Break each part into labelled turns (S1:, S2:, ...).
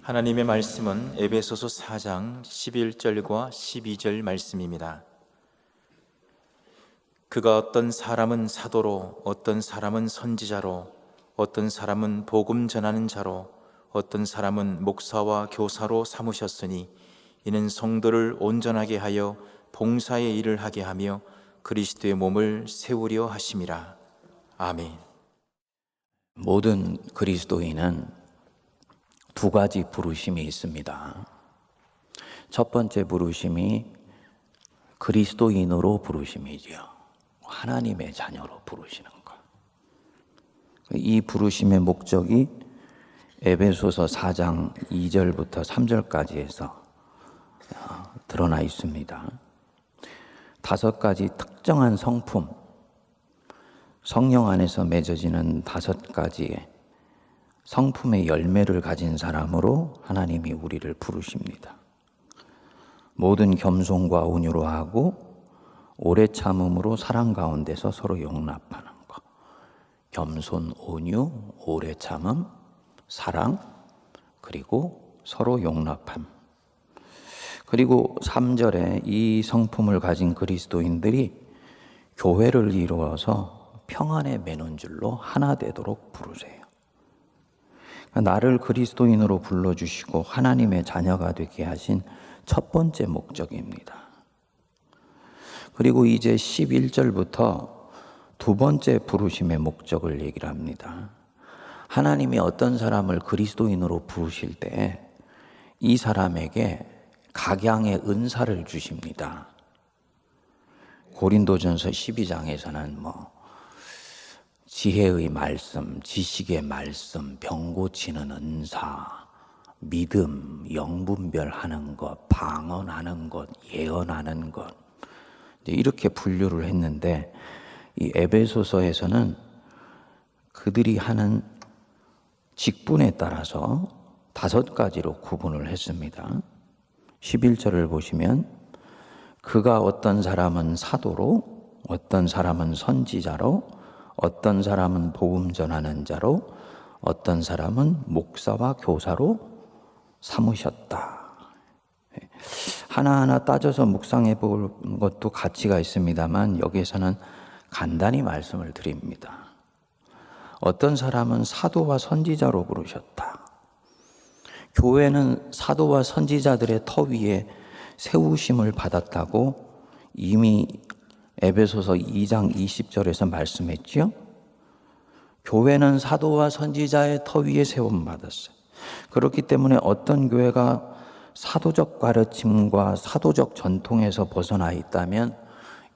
S1: 하나님의 말씀은 에베소서 4장 11절과 12절 말씀입니다. 그가 어떤 사람은 사도로, 어떤 사람은 선지자로, 어떤 사람은 복음 전하는 자로, 어떤 사람은 목사와 교사로 삼으셨으니 이는 성도를 온전하게 하여 봉사의 일을 하게 하며 그리스도의 몸을 세우려 하심이라. 아멘.
S2: 모든 그리스도인은 두 가지 부르심이 있습니다. 첫 번째 부르심이 그리스도인으로 부르심이죠. 하나님의 자녀로 부르시는 것. 이 부르심의 목적이 에베소서 4장 2절부터 3절까지에서 드러나 있습니다. 5가지 특정한 성품, 성령 안에서 맺어지는 5가지의 성품의 열매를 가진 사람으로 하나님이 우리를 부르십니다. 모든 겸손과 온유로 하고 오래 참음으로 사랑 가운데서 서로 용납하는 것. 겸손, 온유, 오래 참음, 사랑, 그리고 서로 용납함. 그리고 3절에 이 성품을 가진 그리스도인들이 교회를 이루어서 평안에 매는 줄로 하나 되도록 부르세요. 나를 그리스도인으로 불러주시고 하나님의 자녀가 되게 하신 첫 번째 목적입니다. 그리고 이제 11절부터 두 번째 부르심의 목적을 얘기를 합니다. 하나님이 어떤 사람을 그리스도인으로 부르실 때 이 사람에게 각양의 은사를 주십니다. 고린도전서 12장에서는 지혜의 말씀, 지식의 말씀, 병 고치는 은사, 믿음, 영분별하는 것, 방언하는 것, 예언하는 것, 이렇게 분류를 했는데 이 에베소서에서는 그들이 하는 직분에 따라서 5가지로 구분을 했습니다. 11절을 보시면 그가 어떤 사람은 사도로, 어떤 사람은 선지자로, 어떤 사람은 복음 전하는 자로, 어떤 사람은 목사와 교사로 삼으셨다. 하나하나 따져서 묵상해 볼 것도 가치가 있습니다만 여기에서는 간단히 말씀을 드립니다. 어떤 사람은 사도와 선지자로 부르셨다. 교회는 사도와 선지자들의 터 위에 세우심을 받았다고 이미 에베소서 2장 20절에서 말씀했죠. 교회는 사도와 선지자의 터 위에 세움 받았어요. 그렇기 때문에 어떤 교회가 사도적 가르침과 사도적 전통에서 벗어나 있다면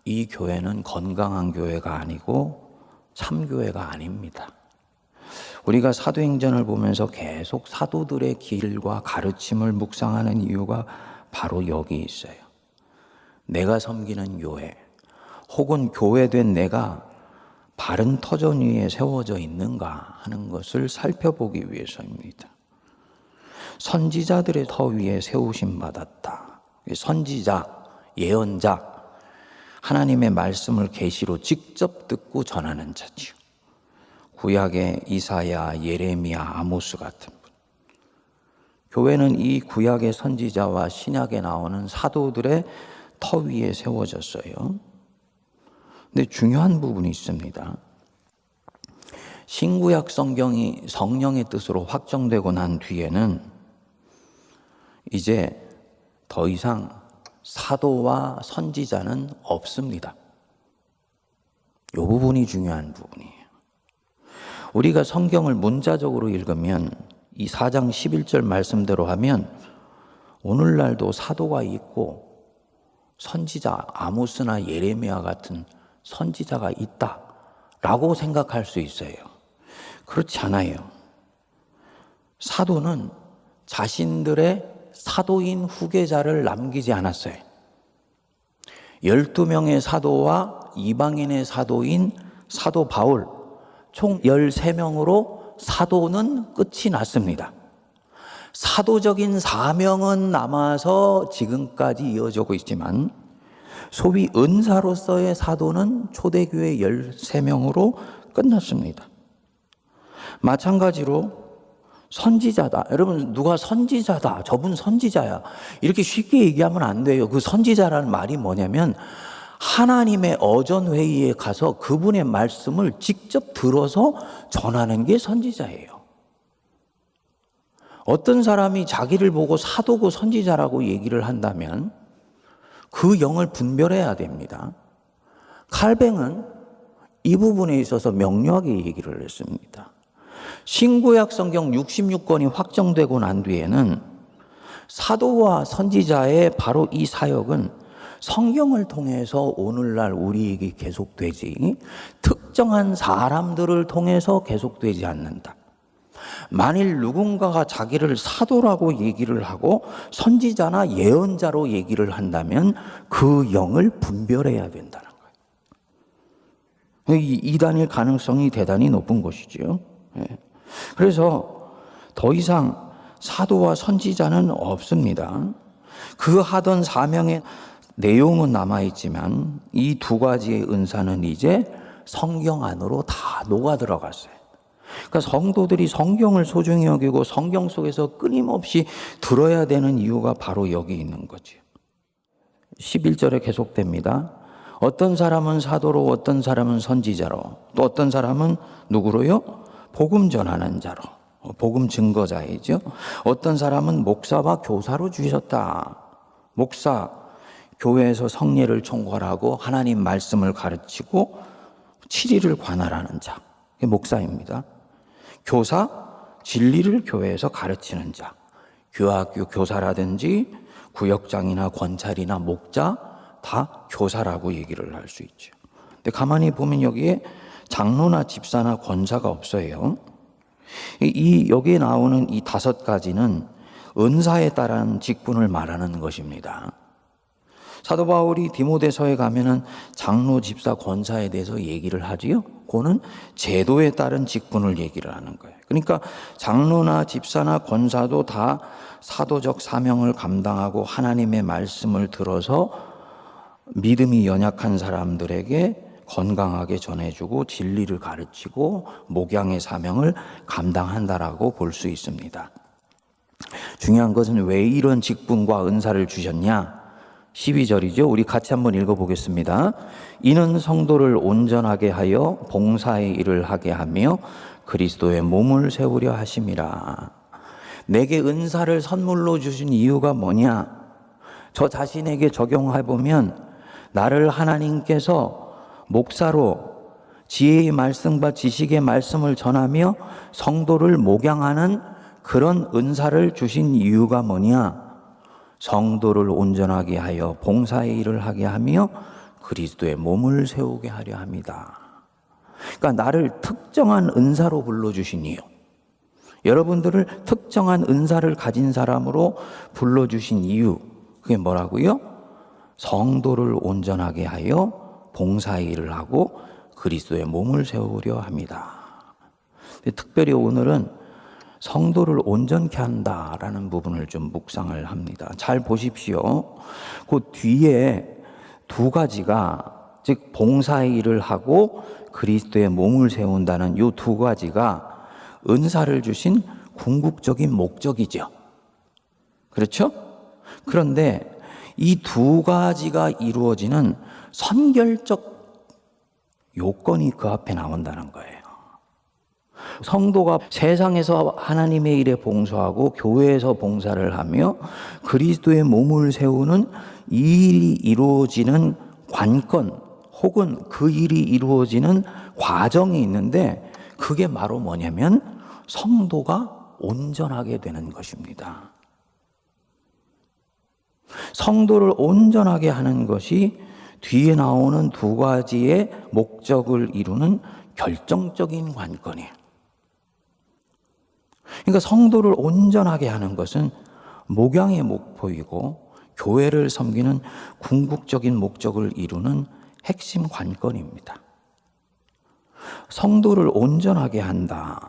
S2: 이 교회는 건강한 교회가 아니고 참교회가 아닙니다. 우리가 사도행전을 보면서 계속 사도들의 길과 가르침을 묵상하는 이유가 바로 여기 있어요. 내가 섬기는 교회, 혹은 교회된 내가 바른 터전 위에 세워져 있는가 하는 것을 살펴보기 위해서입니다. 선지자들의 터 위에 세우심 받았다. 선지자, 예언자, 하나님의 말씀을 계시로 직접 듣고 전하는 자지요. 구약의 이사야, 예레미야, 아모스 같은 분. 교회는 이 구약의 선지자와 신약에 나오는 사도들의 터 위에 세워졌어요. 근데 중요한 부분이 있습니다. 신구약 성경이 성령의 뜻으로 확정되고 난 뒤에는 이제 더 이상 사도와 선지자는 없습니다. 이 부분이 중요한 부분이에요. 우리가 성경을 문자적으로 읽으면 이 4장 11절 말씀대로 하면 오늘날도 사도가 있고 선지자 아모스나 예레미야 같은 선지자가 있다라고 생각할 수 있어요. 그렇지 않아요. 사도는 자신들의 사도인 후계자를 남기지 않았어요. 12명의 사도와 이방인의 사도인 사도 바울, 총 13명으로 사도는 끝이 났습니다. 사도적인 사명은 남아서 지금까지 이어지고 있지만 소위 은사로서의 사도는 초대교회 13명으로 끝났습니다. 마찬가지로 선지자다. 여러분, 누가 선지자다. 저분 선지자야. 이렇게 쉽게 얘기하면 안 돼요. 그 선지자라는 말이 뭐냐면 하나님의 어전회의에 가서 그분의 말씀을 직접 들어서 전하는 게 선지자예요. 어떤 사람이 자기를 보고 사도고 선지자라고 얘기를 한다면 그 영을 분별해야 됩니다. 칼뱅은 이 부분에 있어서 명료하게 얘기를 했습니다. 신구약 성경 66권이 확정되고 난 뒤에는 사도와 선지자의 바로 이 사역은 성경을 통해서 오늘날 우리에게 계속되지 특정한 사람들을 통해서 계속되지 않는다. 만일 누군가가 자기를 사도라고 얘기를 하고 선지자나 예언자로 얘기를 한다면 그 영을 분별해야 된다는 거예요. 이단일 가능성이 대단히 높은 것이죠. 그래서 더 이상 사도와 선지자는 없습니다. 그 하던 사명의 내용은 남아있지만 이 두 가지의 은사는 이제 성경 안으로 다 녹아 들어갔어요. 그러니까 성도들이 성경을 소중히 여기고 성경 속에서 끊임없이 들어야 되는 이유가 바로 여기 있는 거죠. 11절에 계속됩니다. 어떤 사람은 사도로, 어떤 사람은 선지자로, 또 어떤 사람은 누구로요? 복음 전하는 자로, 복음 증거자이죠. 어떤 사람은 목사와 교사로 주셨다. 목사, 교회에서 성례를 총괄하고 하나님 말씀을 가르치고 치리를 관할하는 자, 그게 목사입니다. 교사, 진리를 교회에서 가르치는 자, 교학교 교사라든지 구역장이나 권찰이나 목자 다 교사라고 얘기를 할 수 있죠. 근데 가만히 보면 여기에 장로나 집사나 권사가 없어요. 여기에 나오는 이 5가지는 은사에 따른 직분을 말하는 것입니다. 사도 바울이 디모데서에 가면은 장로, 집사, 권사에 대해서 얘기를 하지요. 그거는 제도에 따른 직분을 얘기를 하는 거예요. 그러니까 장로나 집사나 권사도 다 사도적 사명을 감당하고 하나님의 말씀을 들어서 믿음이 연약한 사람들에게 건강하게 전해주고 진리를 가르치고 목양의 사명을 감당한다라고 볼 수 있습니다. 중요한 것은 왜 이런 직분과 은사를 주셨냐? 12절이죠. 우리 같이 한번 읽어보겠습니다. 이는 성도를 온전하게 하여 봉사의 일을 하게 하며 그리스도의 몸을 세우려 하심이라. 내게 은사를 선물로 주신 이유가 뭐냐? 저 자신에게 적용해보면 나를 하나님께서 목사로 지혜의 말씀과 지식의 말씀을 전하며 성도를 목양하는 그런 은사를 주신 이유가 뭐냐? 성도를 온전하게 하여 봉사의 일을 하게 하며 그리스도의 몸을 세우게 하려 합니다. 그러니까 나를 특정한 은사로 불러주신 이유, 여러분들을 특정한 은사를 가진 사람으로 불러주신 이유, 그게 뭐라고요? 성도를 온전하게 하여 봉사의 일을 하고 그리스도의 몸을 세우려 합니다. 특별히 오늘은 성도를 온전케 한다라는 부분을 좀 묵상을 합니다. 잘 보십시오. 그 뒤에 2가지가, 즉 봉사의 일을 하고 그리스도의 몸을 세운다는 이 2가지가 은사를 주신 궁극적인 목적이죠. 그렇죠? 그런데 이 2가지가 이루어지는 선결적 요건이 그 앞에 나온다는 거예요. 성도가 세상에서 하나님의 일에 봉사하고 교회에서 봉사를 하며 그리스도의 몸을 세우는 이 일이 이루어지는 관건 혹은 그 일이 이루어지는 과정이 있는데 그게 바로 뭐냐면 성도가 온전하게 되는 것입니다. 성도를 온전하게 하는 것이 뒤에 나오는 2가지의 목적을 이루는 결정적인 관건이에요. 그러니까 성도를 온전하게 하는 것은 목양의 목표이고 교회를 섬기는 궁극적인 목적을 이루는 핵심 관건입니다. 성도를 온전하게 한다.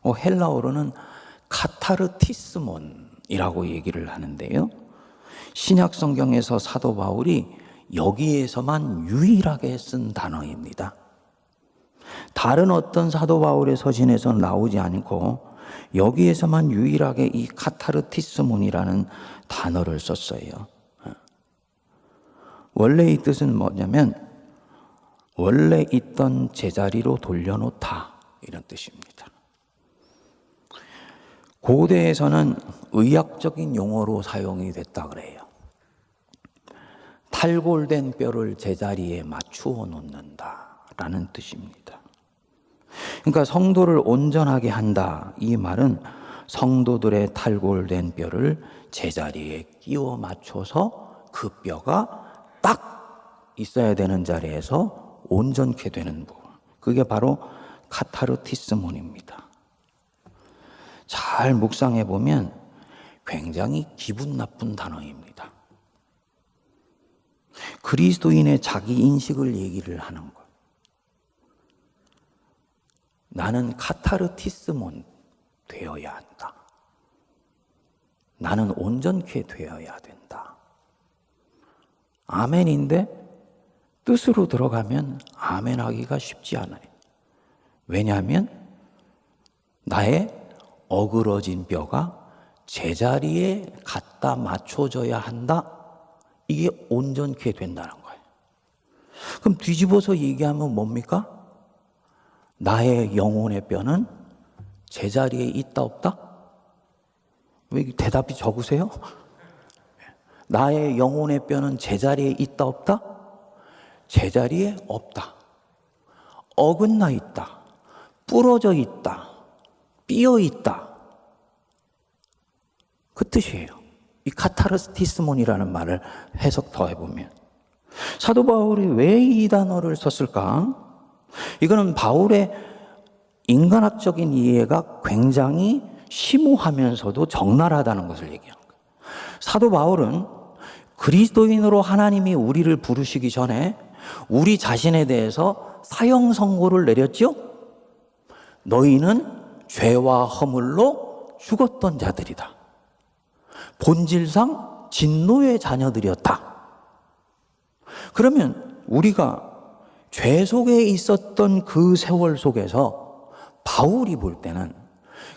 S2: 헬라어로는 카타르티스몬이라고 얘기를 하는데요. 신약 성경에서 사도 바울이 여기에서만 유일하게 쓴 단어입니다. 다른 어떤 사도 바울의 서신에서는 나오지 않고 여기에서만 유일하게 이 카타르티스몬이라는 단어를 썼어요. 원래 이 뜻은 뭐냐면 원래 있던 제자리로 돌려놓다, 이런 뜻입니다. 고대에서는 의학적인 용어로 사용이 됐다 그래요. 탈골된 뼈를 제자리에 맞추어 놓는다라는 뜻입니다. 그러니까 성도를 온전하게 한다, 이 말은 성도들의 탈골된 뼈를 제자리에 끼워 맞춰서 그 뼈가 딱 있어야 되는 자리에서 온전케 되는 부분, 그게 바로 카타르티스몬입니다. 잘 묵상해 보면 굉장히 기분 나쁜 단어입니다. 그리스도인의 자기 인식을 얘기를 하는 거예요. 나는 카타르티스몬 되어야 한다. 나는 온전케 되어야 된다. 아멘인데 뜻으로 들어가면 아멘 하기가 쉽지 않아요. 왜냐하면 나의 어그러진 뼈가 제자리에 갖다 맞춰져야 한다. 이게 온전케 된다는 거예요. 그럼 뒤집어서 얘기하면 뭡니까? 나의 영혼의 뼈는 제자리에 있다 없다? 왜 대답이 적으세요? 나의 영혼의 뼈는 제자리에 있다 없다? 제자리에 없다. 어긋나 있다. 부러져 있다. 삐어 있다. 그 뜻이에요. 이 카타르티스몬이라는 말을 해석 더 해보면 사도 바울이 왜 이 단어를 썼을까? 이거는 바울의 인간학적인 이해가 굉장히 심오하면서도 적나라하다는 것을 얘기하는 거예요. 사도 바울은 그리스도인으로 하나님이 우리를 부르시기 전에 우리 자신에 대해서 사형 선고를 내렸죠? 너희는 죄와 허물로 죽었던 자들이다. 본질상 진노의 자녀들이었다. 그러면 우리가 죄 속에 있었던 그 세월 속에서 바울이 볼 때는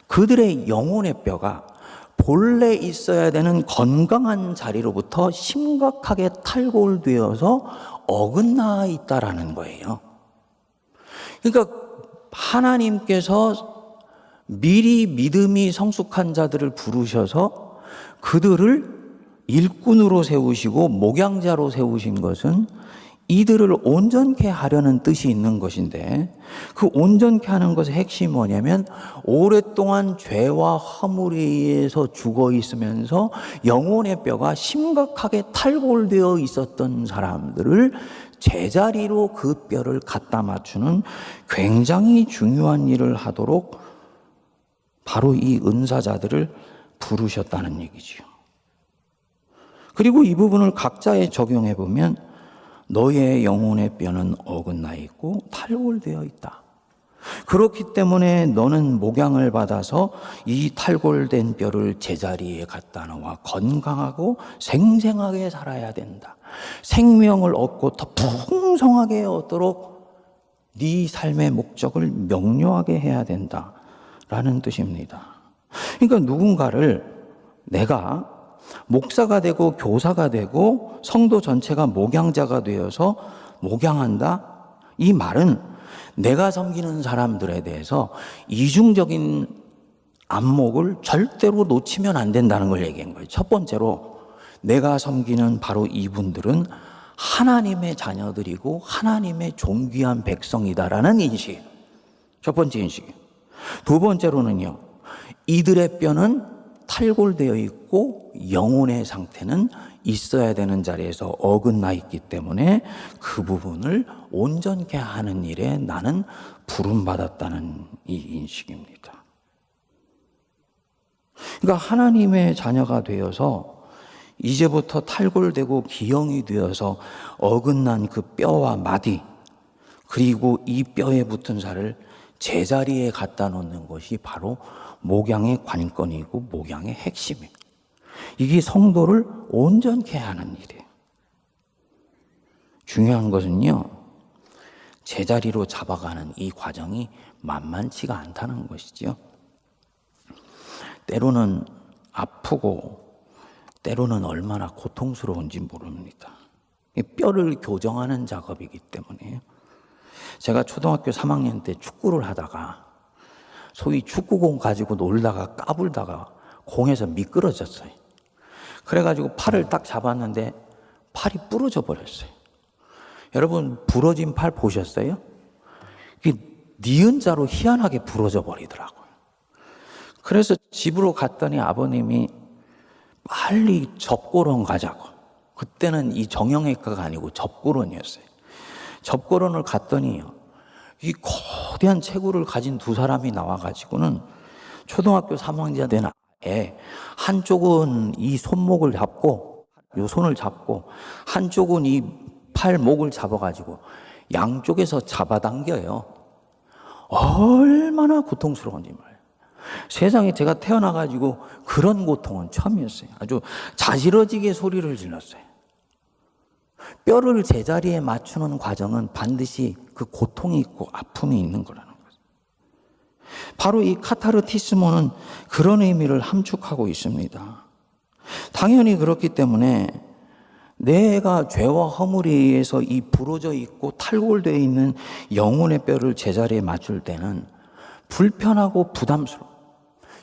S2: 그들의 영혼의 뼈가 본래 있어야 되는 건강한 자리로부터 심각하게 탈골되어서 어긋나 있다라는 거예요. 그러니까 하나님께서 미리 믿음이 성숙한 자들을 부르셔서 그들을 일꾼으로 세우시고 목양자로 세우신 것은 이들을 온전케 하려는 뜻이 있는 것인데, 그 온전케 하는 것의 핵심이 뭐냐면 오랫동안 죄와 허물에 의해서 죽어 있으면서 영혼의 뼈가 심각하게 탈골되어 있었던 사람들을 제자리로 그 뼈를 갖다 맞추는 굉장히 중요한 일을 하도록 바로 이 은사자들을 부르셨다는 얘기지요. 그리고 이 부분을 각자에 적용해 보면 너의 영혼의 뼈는 어긋나 있고 탈골되어 있다. 그렇기 때문에 너는 목양을 받아서 이 탈골된 뼈를 제자리에 갖다 놓아 건강하고 생생하게 살아야 된다. 생명을 얻고 더 풍성하게 얻도록 네 삶의 목적을 명료하게 해야 된다라는 뜻입니다. 그러니까 누군가를 내가 목사가 되고 교사가 되고 성도 전체가 목양자가 되어서 목양한다? 이 말은 내가 섬기는 사람들에 대해서 이중적인 안목을 절대로 놓치면 안 된다는 걸 얘기한 거예요. 첫 번째로 내가 섬기는 바로 이분들은 하나님의 자녀들이고 하나님의 존귀한 백성이다라는 인식. 첫 번째 인식. 두 번째로는요, 이들의 뼈는 탈골되어 있고 영혼의 상태는 있어야 되는 자리에서 어긋나 있기 때문에 그 부분을 온전케 하는 일에 나는 부름받았다는 이 인식입니다. 그러니까 하나님의 자녀가 되어서 이제부터 탈골되고 기형이 되어서 어긋난 그 뼈와 마디, 그리고 이 뼈에 붙은 살을 제자리에 갖다 놓는 것이 바로 목양의 관건이고 목양의 핵심이에요. 이게 성도를 온전케 하는 일이에요. 중요한 것은요, 제자리로 잡아가는 이 과정이 만만치가 않다는 것이죠. 때로는 아프고 때로는 얼마나 고통스러운지 모릅니다. 뼈를 교정하는 작업이기 때문에요. 제가 초등학교 3학년 때 축구를 하다가 소위 축구공 가지고 놀다가 까불다가 공에서 미끄러졌어요. 그래가지고 팔을 딱 잡았는데 팔이 부러져 버렸어요. 여러분, 부러진 팔 보셨어요? 니은 자로 희한하게 부러져 버리더라고요. 그래서 집으로 갔더니 아버님이 빨리 접고론 가자고. 그때는 이 정형외과가 아니고 접고론이었어요. 접고론을 갔더니 이 거대한 체구를 가진 두 사람이 나와가지고는 초등학교 3학년 된 애, 한쪽은 이 손목을 잡고, 요 손을 잡고, 한쪽은 이 팔목을 잡아가지고 양쪽에서 잡아당겨요. 얼마나 고통스러운지 말이에요. 세상에 제가 태어나가지고 그런 고통은 처음이었어요. 아주 자지러지게 소리를 질렀어요. 뼈를 제자리에 맞추는 과정은 반드시 그 고통이 있고 아픔이 있는 거라는 거죠. 바로 이 카타르티스모는 그런 의미를 함축하고 있습니다. 당연히 그렇기 때문에 내가 죄와 허물에 의해서 이 부러져 있고 탈골되어 있는 영혼의 뼈를 제자리에 맞출 때는 불편하고 부담스러워.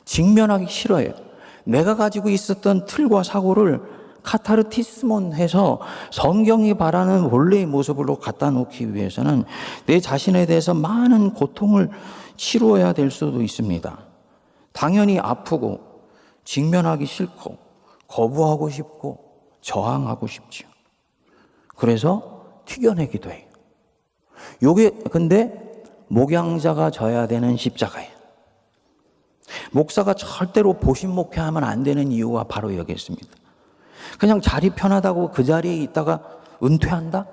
S2: 직면하기 싫어요. 내가 가지고 있었던 틀과 사고를 카타르티스몬 해서 성경이 바라는 원래의 모습으로 갖다 놓기 위해서는 내 자신에 대해서 많은 고통을 치루어야 될 수도 있습니다. 당연히 아프고 직면하기 싫고 거부하고 싶고 저항하고 싶지요. 그래서 튀겨내기도 해요. 요게 근데 목양자가 져야 되는 십자가예요. 목사가 절대로 보신 목회하면 안 되는 이유가 바로 여기 있습니다. 그냥 자리 편하다고 그 자리에 있다가 은퇴한다?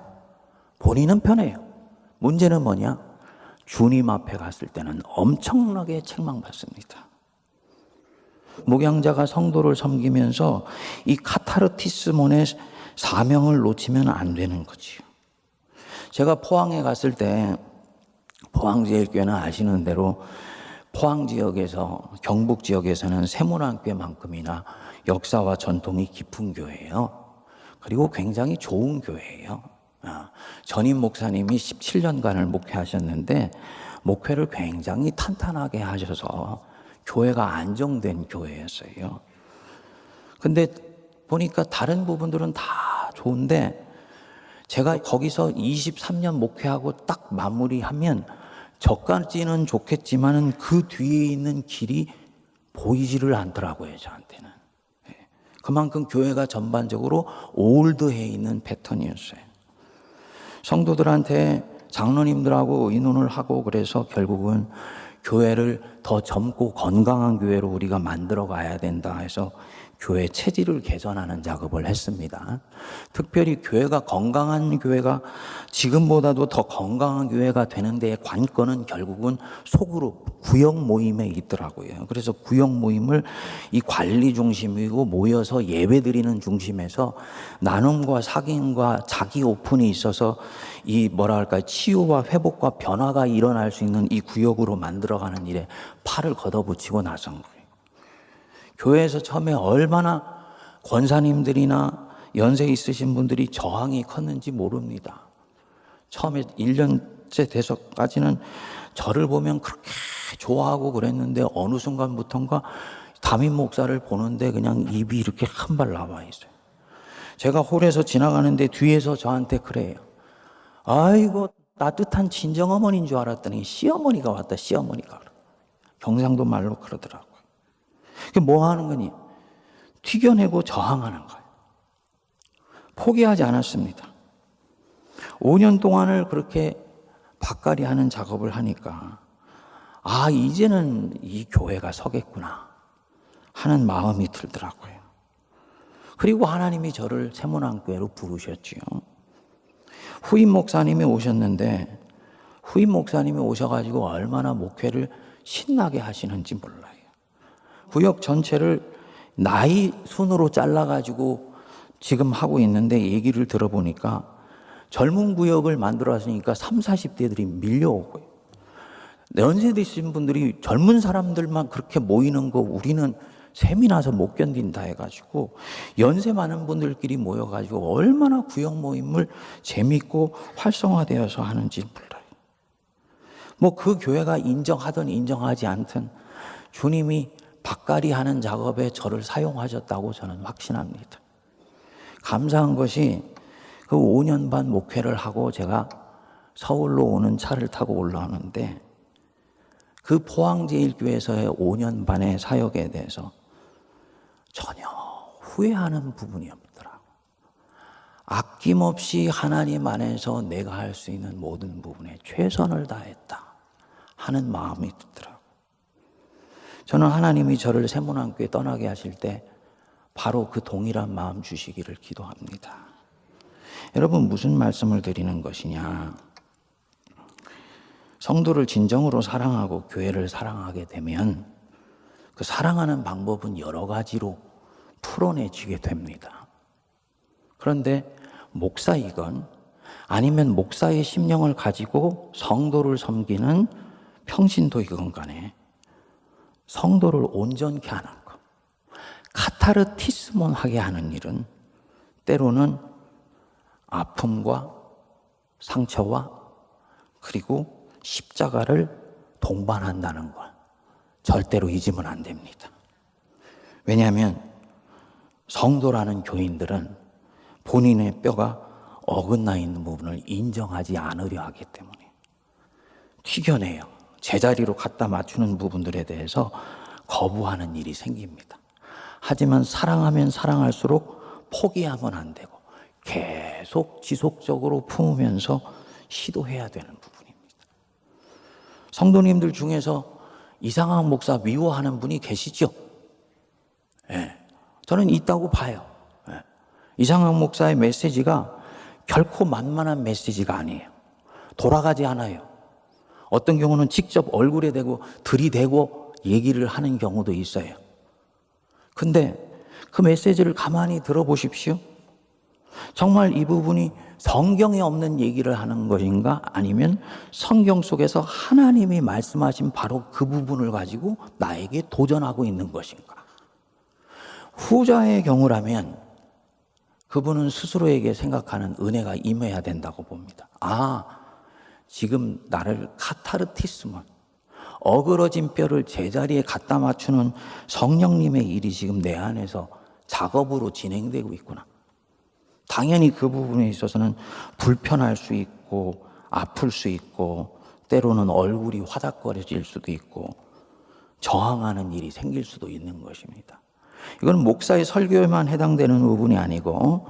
S2: 본인은 편해요. 문제는 뭐냐? 주님 앞에 갔을 때는 엄청나게 책망받습니다. 목양자가 성도를 섬기면서 이 카타르티스몬의 사명을 놓치면 안 되는 거지요. 제가 포항에 갔을 때 포항제일교회는 아시는 대로 포항 지역에서 경북 지역에서는 세문안교회만큼이나 역사와 전통이 깊은 교회예요. 그리고 굉장히 좋은 교회예요. 전임 목사님이 17년간을 목회하셨는데 목회를 굉장히 탄탄하게 하셔서 교회가 안정된 교회였어요. 근데 보니까 다른 부분들은 다 좋은데 제가 거기서 23년 목회하고 딱 마무리하면 저까지는 좋겠지만은 그 뒤에 있는 길이 보이지를 않더라고요, 저한테는. 그만큼 교회가 전반적으로 올드해 있는 패턴이었어요. 성도들한테 장로님들하고 의논을 하고 그래서 결국은 교회를 더 젊고 건강한 교회로 우리가 만들어 가야 된다 해서 교회 체질을 개선하는 작업을 했습니다. 특별히 교회가 건강한 교회가 지금보다도 더 건강한 교회가 되는 데의 관건은 결국은 소그룹, 구역 모임에 있더라고요. 그래서 구역 모임을 이 관리 중심이고 모여서 예배 드리는 중심에서 나눔과 사귐과 자기 오픈이 있어서 이 치유와 회복과 변화가 일어날 수 있는 이 구역으로 만들어가는 일에 팔을 걷어붙이고 나선 거예요. 교회에서 처음에 얼마나 권사님들이나 연세 있으신 분들이 저항이 컸는지 모릅니다. 처음에 1년째 돼서까지는 저를 보면 그렇게 좋아하고 그랬는데 어느 순간부터인가 담임 목사를 보는데 그냥 입이 이렇게 한 발 나와 있어요. 제가 홀에서 지나가는데 뒤에서 저한테 그래요. 아이고 따뜻한 친정어머니인 줄 알았더니 시어머니가 왔다, 시어머니가. 경상도 말로 그러더라고요. 그게 뭐 하는 거니? 튀겨내고 저항하는 거예요. 포기하지 않았습니다. 5년 동안을 그렇게 밭갈이 하는 작업을 하니까 이제는 이 교회가 서겠구나 하는 마음이 들더라고요. 그리고 하나님이 저를 세문안교회로 부르셨지요. 후임 목사님이 오셨는데 후임 목사님이 오셔가지고 얼마나 목회를 신나게 하시는지 몰라요. 구역 전체를 나이 순으로 잘라가지고 지금 하고 있는데 얘기를 들어보니까 젊은 구역을 만들었으니까 30, 40대들이 밀려오고요. 연세 드신 분들이 젊은 사람들만 그렇게 모이는 거 우리는 셈이 나서 못 견딘다 해가지고 연세 많은 분들끼리 모여가지고 얼마나 구역 모임을 재밌고 활성화되어서 하는지 몰라요. 뭐 그 교회가 인정하든 인정하지 않든 주님이 밭갈이 하는 작업에 저를 사용하셨다고 저는 확신합니다. 감사한 것이 그 5년 반 목회를 하고 제가 서울로 오는 차를 타고 올라오는데 그 포항제일교회에서의 5년 반의 사역에 대해서 전혀 후회하는 부분이 없더라고요. 아낌없이 하나님 안에서 내가 할 수 있는 모든 부분에 최선을 다했다 하는 마음이 들더라고요. 저는 하나님이 저를 세문안교회 떠나게 하실 때 바로 그 동일한 마음 주시기를 기도합니다. 여러분, 무슨 말씀을 드리는 것이냐? 성도를 진정으로 사랑하고 교회를 사랑하게 되면 그 사랑하는 방법은 여러 가지로 풀어내지게 됩니다. 그런데 목사이건 아니면 목사의 심령을 가지고 성도를 섬기는 평신도이건 간에 성도를 온전케 하는 것, 카타르티스몬 하게 하는 일은 때로는 아픔과 상처와 그리고 십자가를 동반한다는 걸 절대로 잊으면 안 됩니다. 왜냐하면 성도라는 교인들은 본인의 뼈가 어긋나 있는 부분을 인정하지 않으려 하기 때문에 튀겨내요. 제자리로 갖다 맞추는 부분들에 대해서 거부하는 일이 생깁니다. 하지만 사랑하면 사랑할수록 포기하면 안 되고 계속 지속적으로 품으면서 시도해야 되는 부분입니다. 성도님들 중에서 이상한 목사 미워하는 분이 계시죠? 예, 저는 있다고 봐요. 예, 이상한 목사의 메시지가 결코 만만한 메시지가 아니에요. 돌아가지 않아요. 어떤 경우는 직접 얼굴에 대고 들이대고 얘기를 하는 경우도 있어요. 근데 그 메시지를 가만히 들어보십시오. 정말 이 부분이 성경에 없는 얘기를 하는 것인가? 아니면 성경 속에서 하나님이 말씀하신 바로 그 부분을 가지고 나에게 도전하고 있는 것인가? 후자의 경우라면 그분은 스스로에게 생각하는 은혜가 임해야 된다고 봅니다. 지금 나를 카타르티스몬, 어그러진 뼈를 제자리에 갖다 맞추는 성령님의 일이 지금 내 안에서 작업으로 진행되고 있구나. 당연히 그 부분에 있어서는 불편할 수 있고 아플 수 있고 때로는 얼굴이 화닥거려질 수도 있고 저항하는 일이 생길 수도 있는 것입니다. 이건 목사의 설교에만 해당되는 부분이 아니고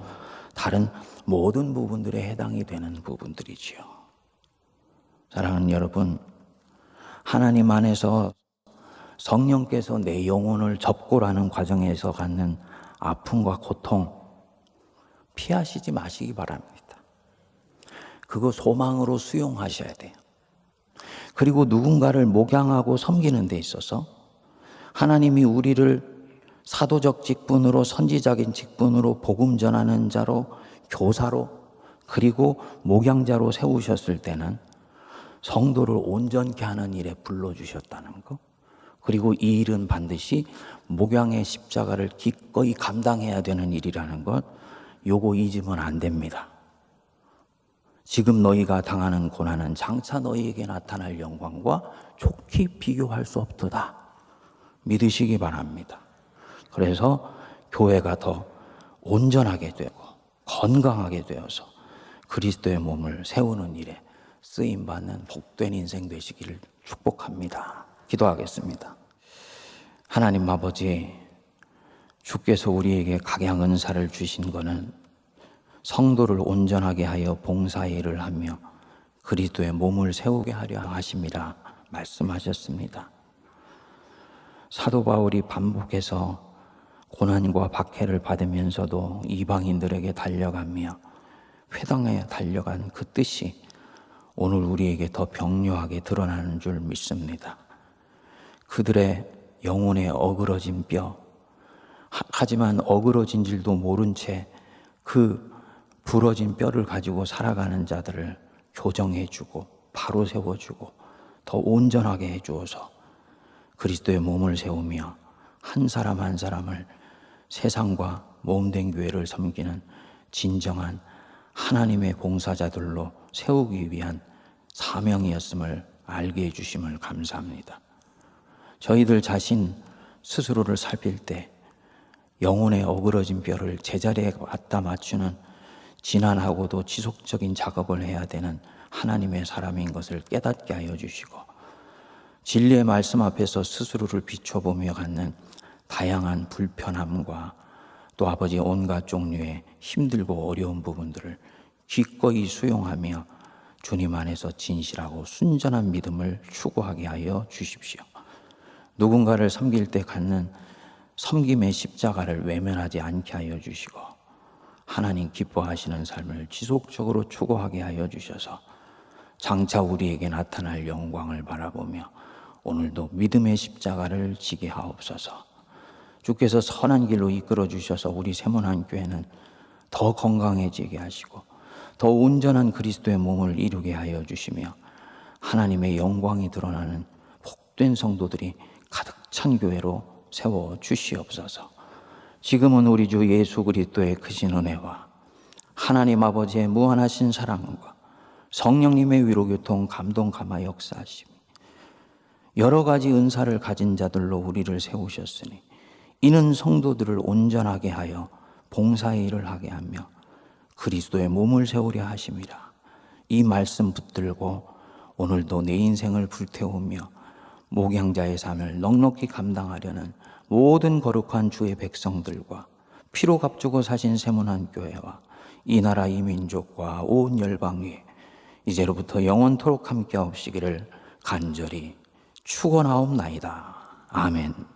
S2: 다른 모든 부분들에 해당이 되는 부분들이지요. 사랑하는 여러분, 하나님 안에서 성령께서 내 영혼을 접고라는 과정에서 갖는 아픔과 고통 피하시지 마시기 바랍니다. 그거 소망으로 수용하셔야 돼요. 그리고 누군가를 목양하고 섬기는 데 있어서 하나님이 우리를 사도적 직분으로 선지자적인 직분으로 복음 전하는 자로 교사로 그리고 목양자로 세우셨을 때는 성도를 온전케 하는 일에 불러주셨다는 것, 그리고 이 일은 반드시 목양의 십자가를 기꺼이 감당해야 되는 일이라는 것, 요거 잊으면 안 됩니다. 지금 너희가 당하는 고난은 장차 너희에게 나타날 영광과 좋게 비교할 수 없도다. 믿으시기 바랍니다. 그래서 교회가 더 온전하게 되고 건강하게 되어서 그리스도의 몸을 세우는 일에 쓰임받는 복된 인생 되시기를 축복합니다. 기도하겠습니다. 하나님 아버지, 주께서 우리에게 각양 은사를 주신 것은 성도를 온전하게 하여 봉사의 일을 하며 그리스도의 몸을 세우게 하려 하심이라 말씀하셨습니다. 사도 바울이 반복해서 고난과 박해를 받으면서도 이방인들에게 달려가며 회당에 달려간 그 뜻이 오늘 우리에게 더 병료하게 드러나는 줄 믿습니다. 그들의 영혼에 어그러진 뼈, 하지만 어그러진 줄도 모른 채 그 부러진 뼈를 가지고 살아가는 자들을 교정해주고 바로 세워주고 더 온전하게 해주어서 그리스도의 몸을 세우며 한 사람 한 사람을 세상과 몸된 교회를 섬기는 진정한 하나님의 봉사자들로 세우기 위한 사명이었음을 알게 해주심을 감사합니다. 저희들 자신 스스로를 살필 때 영혼의 어그러진 뼈를 제자리에 갖다 맞추는 지난하고도 지속적인 작업을 해야 되는 하나님의 사람인 것을 깨닫게 하여 주시고, 진리의 말씀 앞에서 스스로를 비춰보며 갖는 다양한 불편함과 또 아버지 온갖 종류의 힘들고 어려운 부분들을 기꺼이 수용하며 주님 안에서 진실하고 순전한 믿음을 추구하게 하여 주십시오. 누군가를 섬길 때 갖는 섬김의 십자가를 외면하지 않게 하여 주시고, 하나님 기뻐하시는 삶을 지속적으로 추구하게 하여 주셔서 장차 우리에게 나타날 영광을 바라보며 오늘도 믿음의 십자가를 지게 하옵소서. 주께서 선한 길로 이끌어 주셔서 우리 세문안교회는 더 건강해지게 하시고 더 온전한 그리스도의 몸을 이루게 하여 주시며 하나님의 영광이 드러나는 복된 성도들이 가득 찬 교회로 세워 주시옵소서. 지금은 우리 주 예수 그리스도의 크신 은혜와 하나님 아버지의 무한하신 사랑과 성령님의 위로교통 감동 감화 역사하심, 여러 가지 은사를 가진 자들로 우리를 세우셨으니 이는 성도들을 온전하게 하여 봉사의 일을 하게 하며 그리스도의 몸을 세우려 하심이라. 이 말씀 붙들고 오늘도 내 인생을 불태우며 목양자의 삶을 넉넉히 감당하려는 모든 거룩한 주의 백성들과 피로 값주고 사신 세문안교회와 이 나라 이 민족과 온 열방 위에 이제로부터 영원토록 함께하옵시기를 간절히 축원하옵나이다. 아멘.